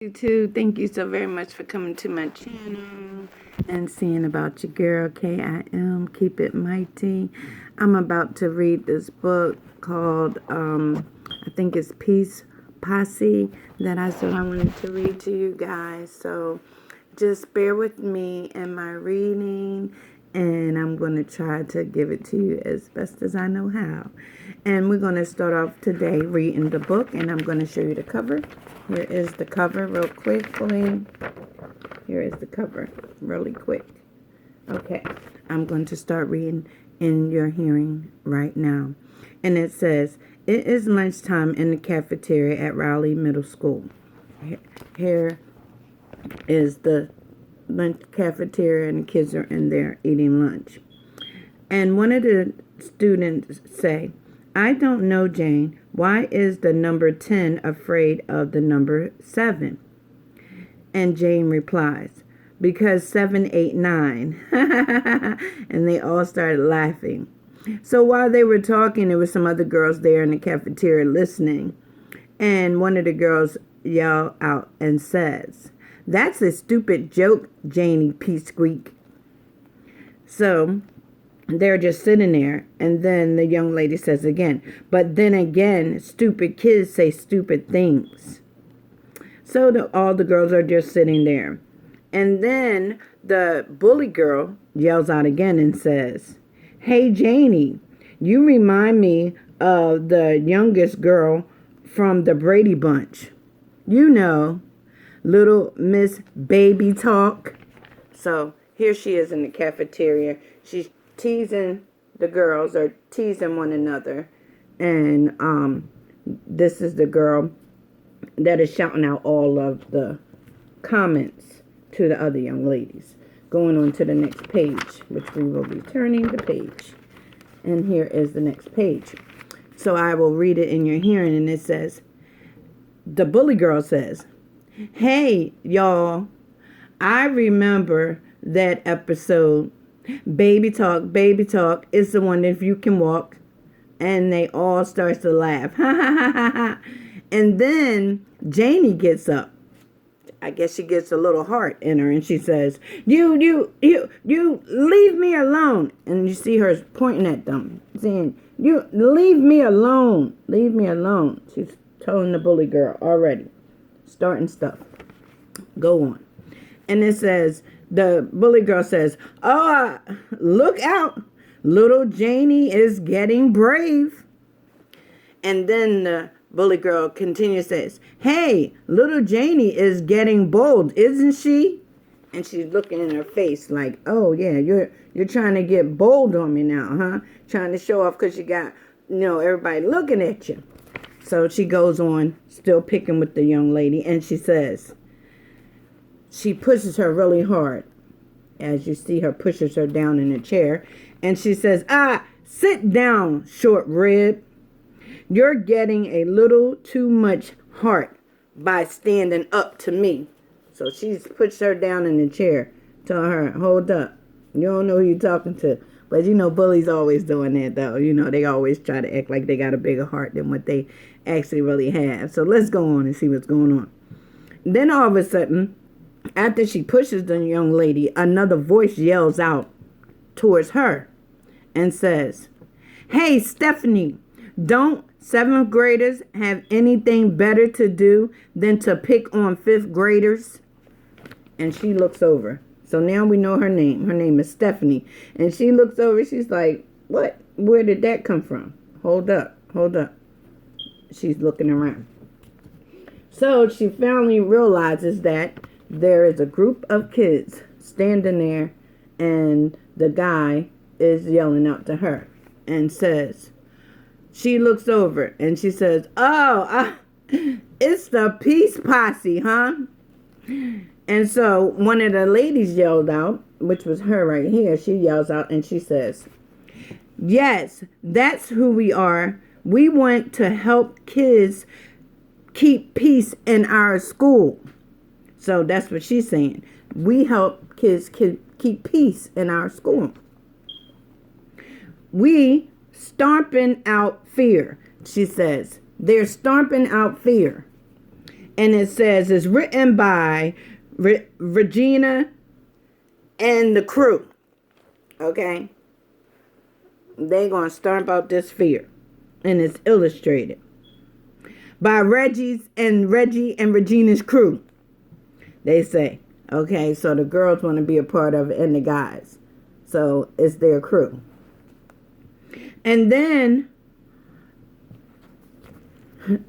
You too. Thank you so very much for coming to my channel and seeing about your girl K.I.M. Keep it mighty. I'm about to read this book called I think it's Posse that I said I wanted to read to you guys. So just bear with me in my reading, and I'm going to try to give it to you as best as I know how. And we're going to start off today reading the book, and I'm going to show you the cover. Here is the cover real quickly. Here is the cover really quick. Okay, I'm going to start reading in your hearing right now. And it says, it is lunchtime in the cafeteria at Raleigh Middle School. Here is the lunch cafeteria, and the kids are in there eating lunch. And one of the students say, I don't know, Jane. Why is the number 10 afraid of the number 7? And Jane replies, because 7, 8, 9. And they all started laughing. So while they were talking, there were some other girls there in the cafeteria listening. And one of the girls yelled out and says, that's a stupid joke, Janie P. Squeak. So they're just sitting there, and then the young lady says again, but then again, stupid kids say stupid things. So all the girls are just sitting there. And then the bully girl yells out again and says, hey, Janie, you remind me of the youngest girl from the Brady Bunch. You know, little Miss Baby Talk. So here she is in the cafeteria. She's teasing the girls, or teasing one another. And this is the girl that is shouting out all of the comments to the other young ladies. Going on to the next page, which we will be turning the page. And here is the next page. So I will read it in your hearing, and it says, the bully girl says, hey, y'all, I remember that episode, Baby Talk is the one if you can walk. And they all start to laugh. And then Janie gets up. I guess she gets a little heart in her, and she says, you leave me alone. And you see her pointing at them, saying, you leave me alone. Leave me alone. She's telling the bully girl already. Starting stuff. Go on. And it says, the bully girl says, oh, look out. Little Janie is getting brave. And then the bully girl continues, says, hey, little Janie is getting bold, isn't she? And she's looking in her face like, oh, yeah, you're trying to get bold on me now, huh? Trying to show off because you got, everybody looking at you. So she goes on, still picking with the young lady, and she says, she pushes her really hard. As you see, her pushes her down in a chair. And she says, sit down, short rib. You're getting a little too much heart by standing up to me. So she's pushed her down in the chair. Tell her, hold up. You don't know who you're talking to. But bullies always doing that, though. They always try to act like they got a bigger heart than what they actually really have. So let's go on and see what's going on. Then all of a sudden, after she pushes the young lady, another voice yells out towards her and says, hey, Stephanie, don't 7th graders have anything better to do than to pick on 5th graders? And she looks over. So now we know her name. Her name is Stephanie. And she looks over. She's like, what? Where did that come from? Hold up. She's looking around. So she finally realizes that there is a group of kids standing there, and the guy is yelling out to her and says, she looks over and she says, it's the Peace Posse, huh? And so one of the ladies yelled out, which was her right here. She yells out and she says, yes, that's who we are. We want to help kids keep peace in our school. So that's what she's saying. We help kids keep peace in our school. We stomping out fear, she says. They're stomping out fear. And it says it's written by Regina and the crew. Okay? They're going to stomp out this fear. And it's illustrated by Reggie and Regina's crew. They say. Okay, so the girls want to be a part of it and the guys. So it's their crew. And then,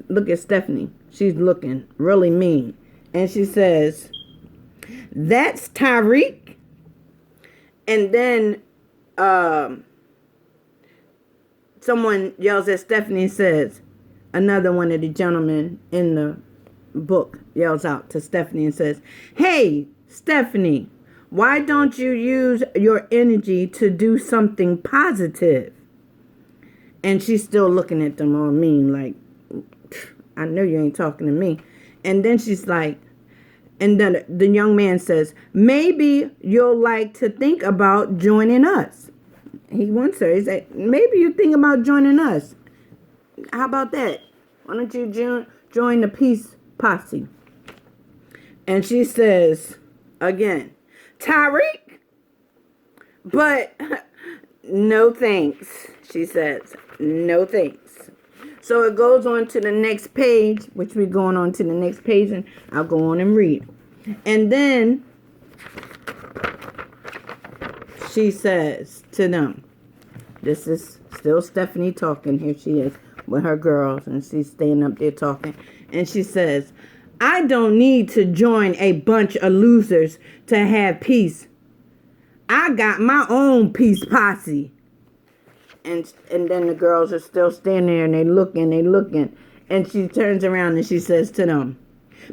look at Stephanie. She's looking really mean. And she says, that's Tyreek. And then someone yells at Stephanie and says, another one of the gentlemen in the book yells out to Stephanie and says, hey, Stephanie, why don't you use your energy to do something positive? And she's still looking at them all mean, like, I know you ain't talking to me. And then she's like, and then the young man says, maybe you'll like to think about joining us. He wants her. He said, maybe you think about joining us. How about that? Why don't you join the peace posse? And she says, again, Tyreek, but no thanks. She says, no thanks. So it goes on to the next page, which we're going on to the next page, and I'll go on and read. And then she says to them, this is still Stephanie talking. Here she is with her girls, and she's staying up there talking. And she says, I don't need to join a bunch of losers to have peace. I got my own peace posse. And then the girls are still standing there, and they looking. And she turns around and she says to them,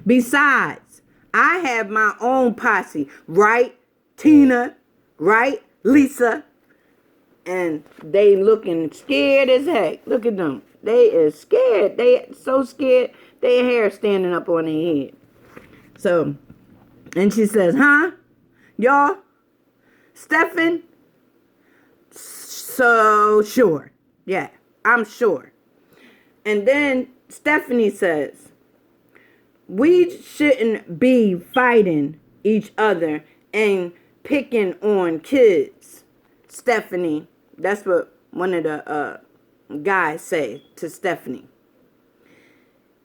besides, I have my own posse. Right, Tina? Right, Lisa? And they looking scared as heck. Look at them. They is scared. They so scared, their hair standing up on their head. So, and she says, huh? Y'all? Stephen? So sure. Yeah, I'm sure. And then Stephanie says, we shouldn't be fighting each other and picking on kids. Stephanie, that's what one of the guys say to Stephanie.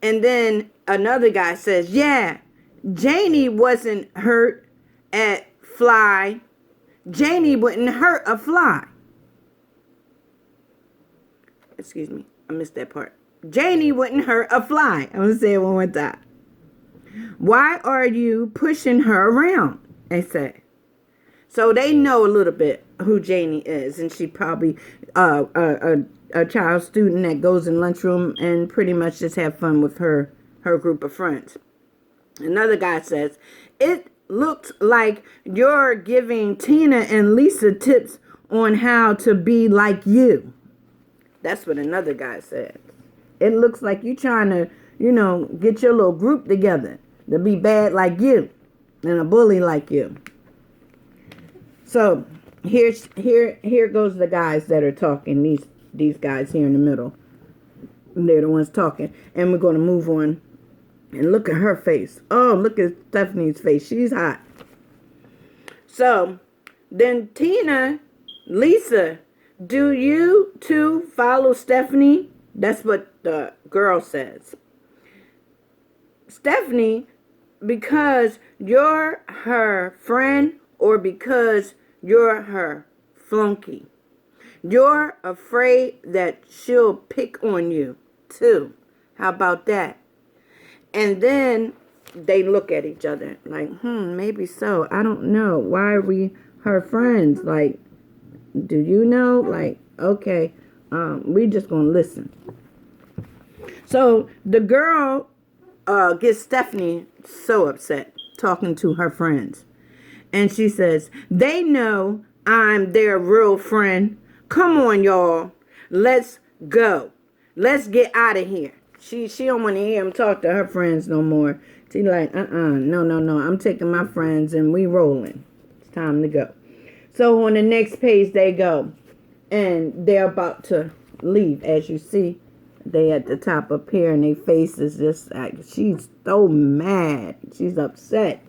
And then another guy says, yeah, Janie wasn't hurt at fly. Janie wouldn't hurt a fly. Excuse me, I missed that part. Janie wouldn't hurt a fly. I'm going to say it one more time. Why are you pushing her around? They say. So they know a little bit who Janie is. And she probably a child student that goes in lunchroom and pretty much just have fun with her group of friends. Another guy says, it looks like you're giving Tina and Lisa tips on how to be like you. That's what another guy said. It looks like you trying to, get your little group together to be bad like you and a bully like you. So here goes the guys that are talking. These guys here in the middle. They're the ones talking. And we're going to move on and look at her face. Oh, look at Stephanie's face. She's hot. So then Tina, Lisa, do you two follow Stephanie? That's what the girl says. Stephanie, because you're her friend or because you're her flunky? You're afraid that she'll pick on you too. How about that? And then they look at each other like, maybe so. I don't know. Why are we her friends? Like, do you know? Like, okay, we just gonna listen. So the girl gets Stephanie so upset talking to her friends. And she says, they know I'm their real friend. Come on, y'all. Let's go. Let's get out of here. She don't want to hear him talk to her friends no more. She's like, no. I'm taking my friends and we rolling. It's time to go. So on the next page they go. And they're about to leave, as you see. They at the top up here, and their face is just like, she's so mad. She's upset.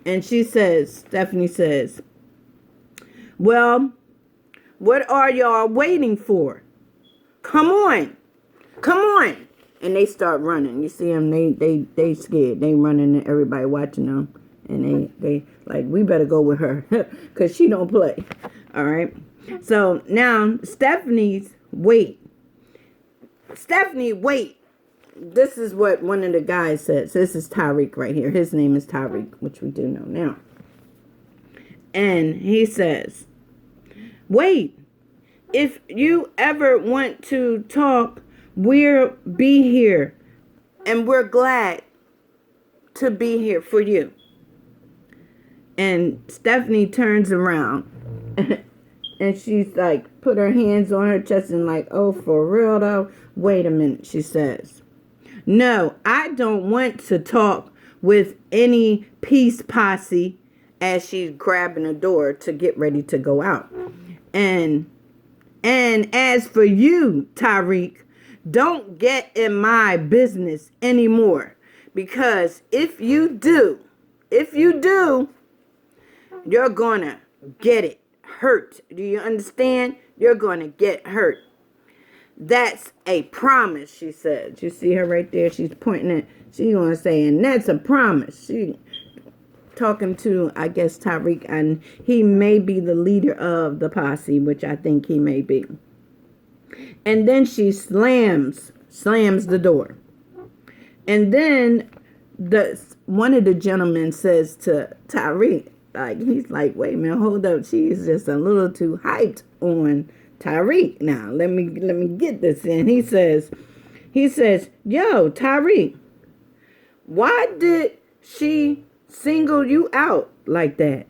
And Stephanie says, well, what are y'all waiting for? Come on. Come on. And they start running. You see them, they scared. They running and everybody watching them. And they like, we better go with her because she don't play. All right. So now Stephanie, wait. This is what one of the guys says. This is Tariq right here. His name is Tariq, which we do know now. And he says, wait, if you ever want to talk, we'll be here. And we're glad to be here for you. And Stephanie turns around. And she's like, put her hands on her chest and like, oh, for real though? Wait a minute, she says. No, I don't want to talk with any peace posse, as she's grabbing the door to get ready to go out. And as for you, Tariq, don't get in my business anymore. Because if you do, you're gonna get it hurt. Do you understand? You're gonna get hurt. That's a promise, she said. You see her right there? She's pointing at, she's gonna say, and that's a promise. She talking to, I guess, Tariq, and he may be the leader of the posse, which I think he may be. And then she slams the door. And then one of the gentlemen says to Tariq, like, he's like, wait a minute, hold up. She's just a little too hyped on Tariq. Now, let me get this in. He says, yo, Tariq, why did she single you out like that?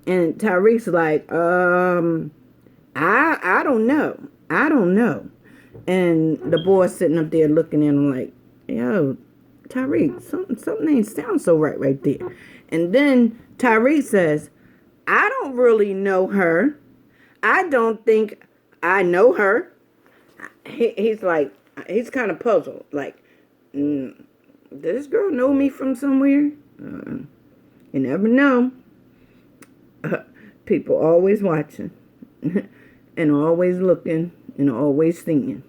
And Tariq's like, I don't know. And the boy's sitting up there looking at him like, yo, Tariq, something ain't sound so right there. And then Tariq says, I don't really know her. I don't think I know her. He's like, he's kind of puzzled. Like, does this girl know me from somewhere? You never know. People always watching and always looking and always seeing.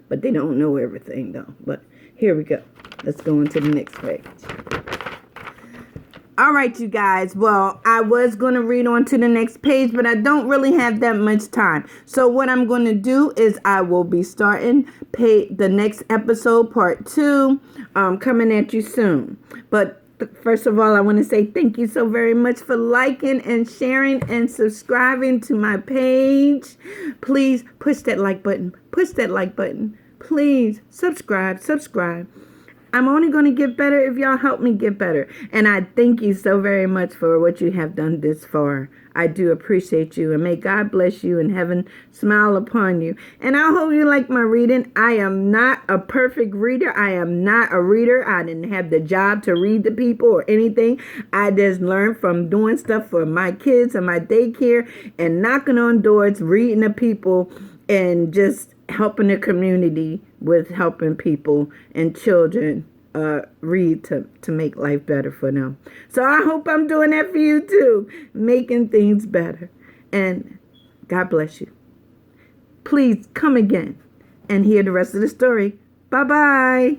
But they don't know everything, though. But here we go. Let's go on to the next page. All right, you guys. Well, I was going to read on to the next page, but I don't really have that much time. So what I'm going to do is I will be starting the next episode, part 2, coming at you soon. But first of all, I want to say thank you so very much for liking and sharing and subscribing to my page. Please push that like button. Please subscribe. I'm only going to get better if y'all help me get better. And I thank you so very much for what you have done this far. I do appreciate you. And may God bless you and heaven smile upon you. And I hope you like my reading. I am not a perfect reader. I am not a reader. I didn't have the job to read to people or anything. I just learned from doing stuff for my kids and my daycare and knocking on doors, reading to people, and just helping the community with helping people and children read to make life better for them. So I hope I'm doing that for you too, making things better. And God bless you. Please come again and hear the rest of the story. Bye-bye.